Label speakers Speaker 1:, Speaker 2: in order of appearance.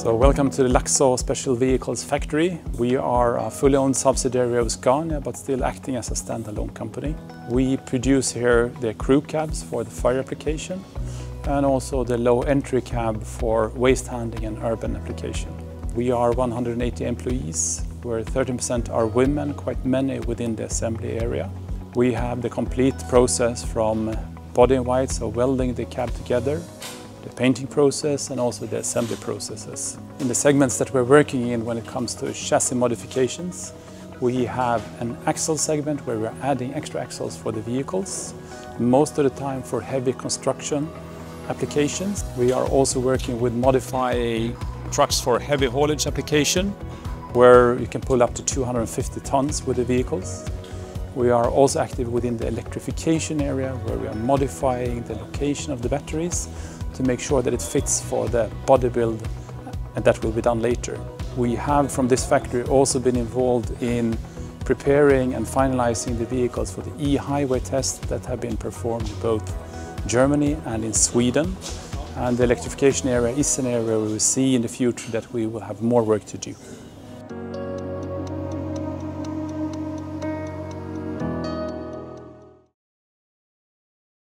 Speaker 1: So welcome to the Laxå Special Vehicles factory. We are a fully owned subsidiary of Scania, but still acting as a standalone company. We produce here the crew cabs for the fire application and also the low entry cab for waste handling and urban application. We are 180 employees, where 13% are women, quite many within the assembly area. We have the complete process from body in white, so welding the cab together, the painting process and also the assembly processes. In the segments that we're working in when it comes to chassis modifications, we have an axle segment where we're adding extra axles for the vehicles, most of the time for heavy construction applications. We are also working with modifying trucks for heavy haulage application, where you can pull up to 250 tons with the vehicles. We are also active within the electrification area, where we are modifying the location of the batteries to make sure that it fits for the body build, and that will be done later. We have from this factory also been involved in preparing and finalizing the vehicles for the e-highway tests that have been performed in both Germany and in Sweden. And the electrification area is an area where we see in the future that we will have more work to do.